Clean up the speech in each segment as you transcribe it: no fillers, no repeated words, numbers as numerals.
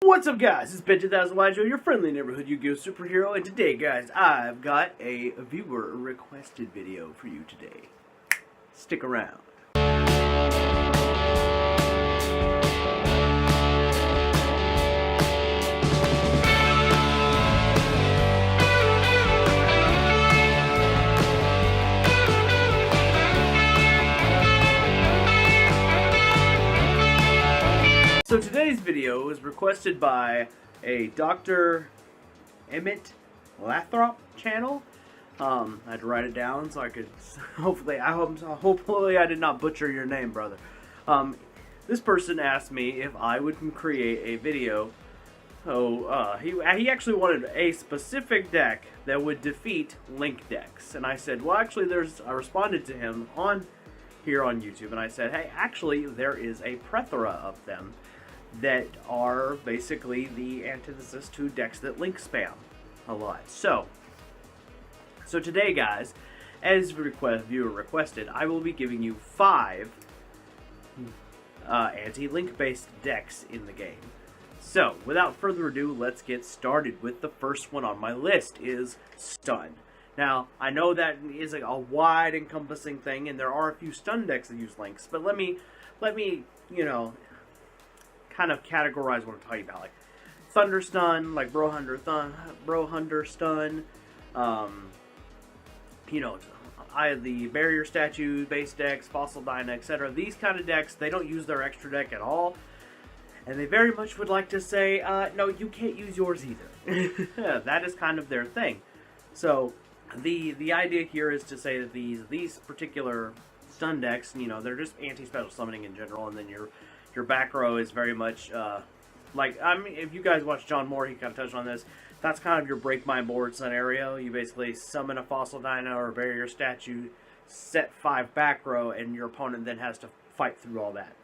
What's up, guys? It's Ben 2000 Joe, your friendly neighborhood Yu-Gi-Oh! Superhero, and today, guys, I've got a viewer-requested video for you today. Stick around. So today's video is requested by a Dr. Emmett Lathrop channel. I had to write it down so I could, hopefully I did not butcher your name, brother. This person asked me if I would create a video. He actually wanted a specific deck that would defeat Link decks. And I said, well, actually I responded to him here on YouTube, and I said, hey, actually there is a plethora of them that are basically the antithesis to decks that Link spam a lot. So today, guys, as viewer requested, I will be giving you 5 anti-Link based decks in the game. So without further ado, let's get started with the first one on my list is Stun. Now, I know that is like a wide encompassing thing, and there are a few stun decks that use Links, but let me, you know, kind of categorize what I'm talking about, like Thunder Stun, like Bro Hunter Stun, you know, the Barrier Statue base decks, Fossil Dyna, etc. These kind of decks, they don't use their extra deck at all, and they very much would like to say, no, you can't use yours either. That is kind of their thing. So the idea here is to say that these particular stun decks, you know, they're just anti-special summoning in general, and then your back row is very much, like, I mean, if you guys watch John Moore, he kind of touched on this. That's kind of your break my board scenario. You basically summon a Fossil Dyna or a Barrier Statue, set 5 back row, and your opponent then has to fight through all that.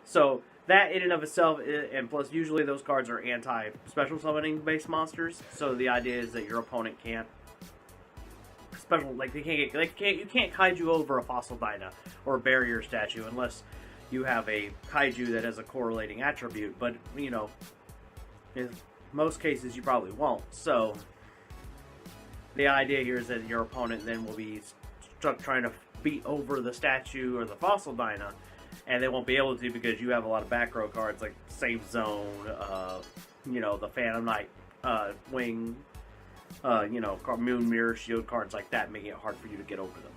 So that in and of itself, and plus usually those cards are anti-special summoning based monsters. So the idea is that your opponent can't you can't kaiju over a Fossil Dyna or a Barrier Statue unless you have a kaiju that has a correlating attribute, but you know, in most cases you probably won't. So the idea here is that your opponent then will be stuck trying to beat over the statue or the Fossil Dyna, and they won't be able to because you have a lot of back row cards like Safe Zone, you know, the Phantom Knight Wing, you know, Moon Mirror Shield, cards like that, making it hard for you to get over them.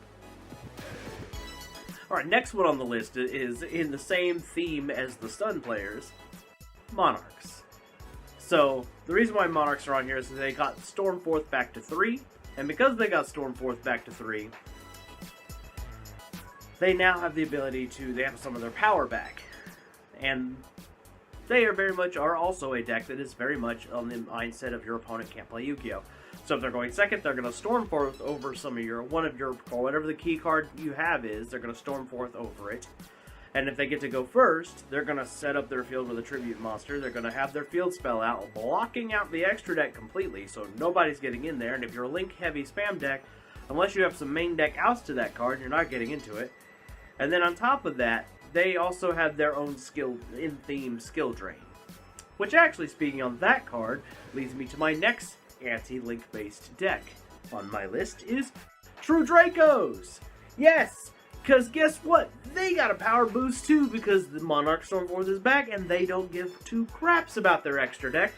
Alright, next one on the list is in the same theme as the stun players, Monarchs. So, the reason why Monarchs are on here is that they got Stormforth back to 3, and because they got Stormforth back to 3, they now have the ability to, they have some of their power back. And they are also a deck that is very much on the mindset of your opponent can't play Yu-Gi-Oh! So if they're going second, they're going to Stormforth over or whatever the key card you have is, they're going to Stormforth over it. And if they get to go first, they're going to set up their field with a tribute monster. They're going to have their field spell out, blocking out the extra deck completely, so nobody's getting in there. And if you're a Link heavy spam deck, unless you have some main deck outs to that card, you're not getting into it. And then on top of that, they also have their own in-theme skill drain. Which actually, speaking on that card, leads me to my next anti-Link based deck on my list is True Dracos! Yes! Because guess what? They got a power boost too because the Monarch Stormforth is back and they don't give 2 craps about their extra deck.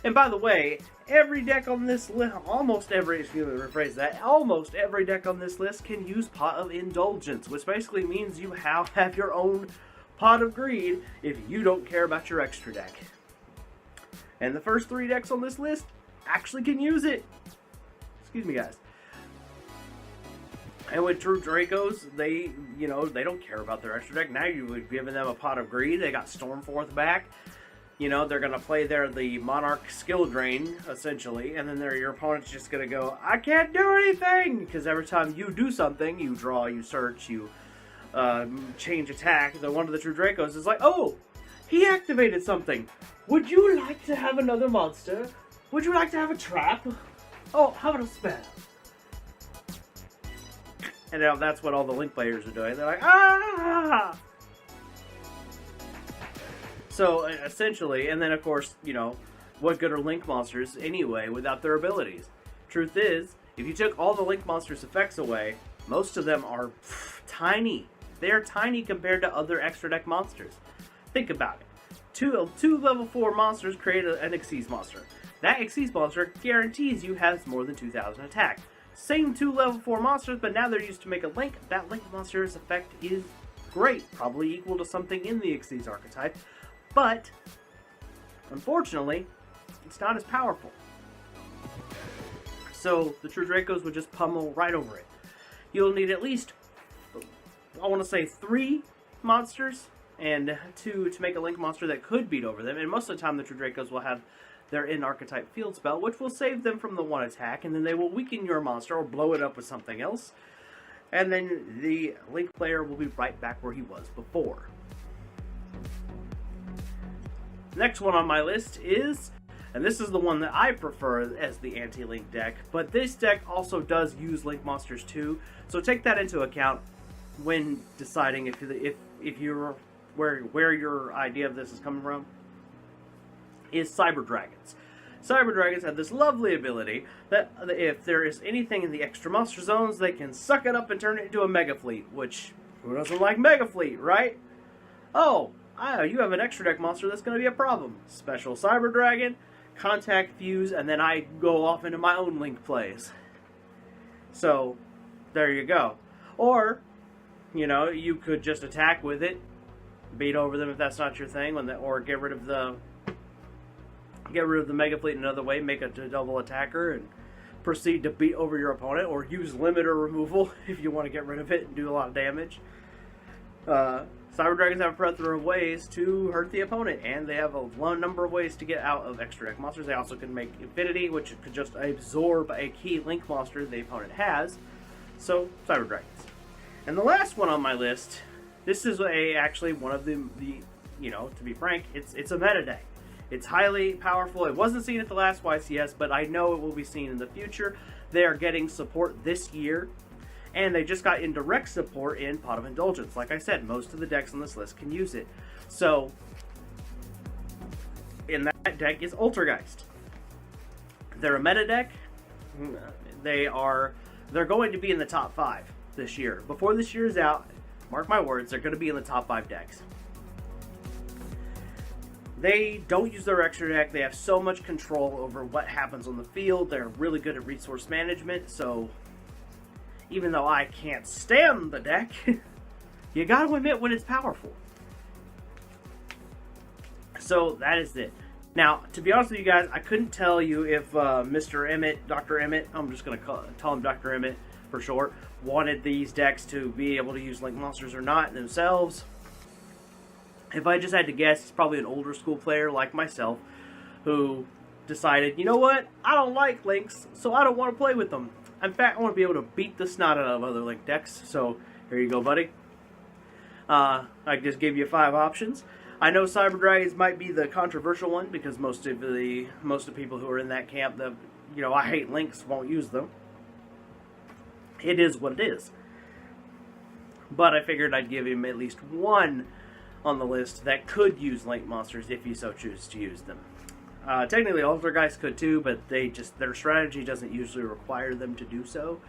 And by the way, every deck on this list, almost every deck on this list can use Pot of Indulgence, which basically means you have your own Pot of Greed if you don't care about your extra deck. And the first 3 decks on this list actually can use it. Excuse me, guys. And with True Dracos, they don't care about their extra deck. Now you've given them a Pot of Greed. They got Stormforth back. You know, they're going to play the Monarch skill drain, essentially, and then your opponent's just going to go, I can't do anything! Because every time you do something, you draw, you search, you change attack, then one of the True Dracos is like, oh, he activated something. Would you like to have another monster? Would you like to have a trap? Oh, how about a spell? And now that's what all the Link players are doing. They're like, ah! So essentially, and then of course, you know, what good are Link monsters anyway without their abilities? Truth is, if you took all the Link monsters' effects away, most of them are tiny. They are tiny compared to other extra deck monsters. Think about it. Two level 4 monsters create an Xyz monster. That Xyz monster guarantees you has more than 2,000 attack. Same 2 level 4 monsters, but now they're used to make a Link. That Link monster's effect is great, probably equal to something in the Xyz archetype, but unfortunately, it's not as powerful. So the true Dracos would just pummel right over it. You'll need at least, I want to say, 3 monsters and 2 to make a Link monster that could beat over them. And most of the time the true Dracos will have their in-archetype field spell, which will save them from the 1 attack, and then they will weaken your monster or blow it up with something else. And then the Link player will be right back where he was before. Next one on my list is, and this is the one that I prefer as the anti-Link deck, but this deck also does use Link monsters too, so take that into account when deciding if you're where your idea of this is coming from. Is Cyber Dragons. Cyber Dragons have this lovely ability that if there is anything in the extra monster zones, they can suck it up and turn it into a Mega Fleet, which, who doesn't like Mega Fleet, right? Oh, you have an extra deck monster that's going to be a problem. Special Cyber Dragon, Contact Fuse, and then I go off into my own Link plays. So, there you go. Or, you know, you could just attack with it, beat over them if that's not your thing, or get rid of the Mega Fleet another way, make a double attacker, and proceed to beat over your opponent, or use limiter removal if you want to get rid of it and do a lot of damage. Cyber Dragons have a plethora of ways to hurt the opponent, and they have a number of ways to get out of extra deck monsters. They also can make Infinity, which could just absorb a key Link monster the opponent has. So, Cyber Dragons. And the last one on my list, this is actually one of the you know, to be frank, it's a meta deck. It's highly powerful. It wasn't seen at the last YCS, but I know it will be seen in the future. They are getting support this year, and they just got indirect support in Pot of Indulgence. Like I said, most of the decks on this list can use it. So, in that deck is Geist. They're a meta deck. They're going to be in the top 5 this year. Before this year is out, mark my words, they're going to be in the top 5 decks. They don't use their extra deck. They have so much control over what happens on the field. They're really good at resource management, so even though I can't stand the deck, you gotta admit when it's powerful. So that is it. Now, to be honest with you guys, I couldn't tell you if Mr. Emmett, Dr. Emmett, I'm just going to call him Dr. Emmett for short, wanted these decks to be able to use Link monsters or not themselves. If I just had to guess, he's probably an older school player like myself who decided, you know what, I don't like Links, so I don't want to play with them. In fact, I want to be able to beat the snot out of other Link decks, so here you go, buddy. I just gave you 5 options. I know Cyber Dragons might be the controversial one because most of the people who are in that camp that, you know, I hate Links, won't use them. It is what it is. But I figured I'd give him at least one on the list that could use Link monsters if you so choose to use them. Technically, Geist could too, but their strategy doesn't usually require them to do so.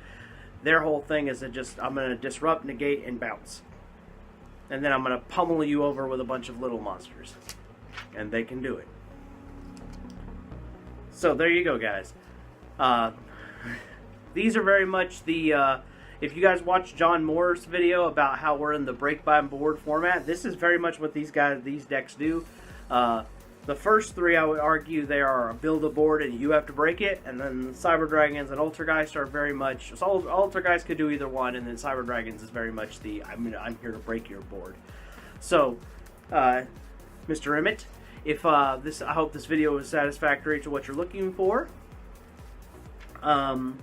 Their whole thing is I'm going to disrupt, negate, and bounce. And then I'm going to pummel you over with a bunch of little monsters. And they can do it. So there you go, guys. These are very much the... if you guys watch John Moore's video about how we're in the break-by-board format, this is very much what these decks do. The first 3, I would argue, they are a build-a-board and you have to break it. And then Cyber Dragons and Geist are very much... So Geist could do either one, and then Cyber Dragons is very much the I'm here to break your board. So, Mr. Emmett, I hope this video was satisfactory to what you're looking for. And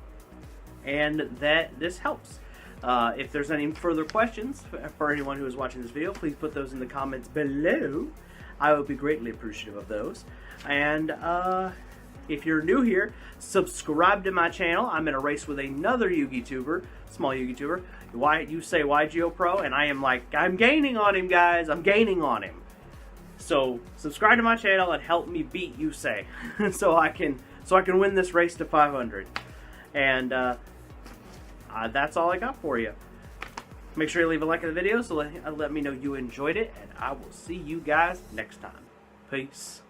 that this helps. If there's any further questions for anyone who is watching this video, please put those in the comments below. I would be greatly appreciative of those. And if you're new here, subscribe to my channel. I'm in a race with another Yu-Gi tuber, small Yu-Gi tuber. You say YGO Pro, and I'm gaining on him, guys. I'm gaining on him. So subscribe to my channel and help me beat Yusei, so I can win this race to 500. And that's all I got for you. Make sure you leave a like in the video so let me know you enjoyed it, and I will see you guys next time. Peace.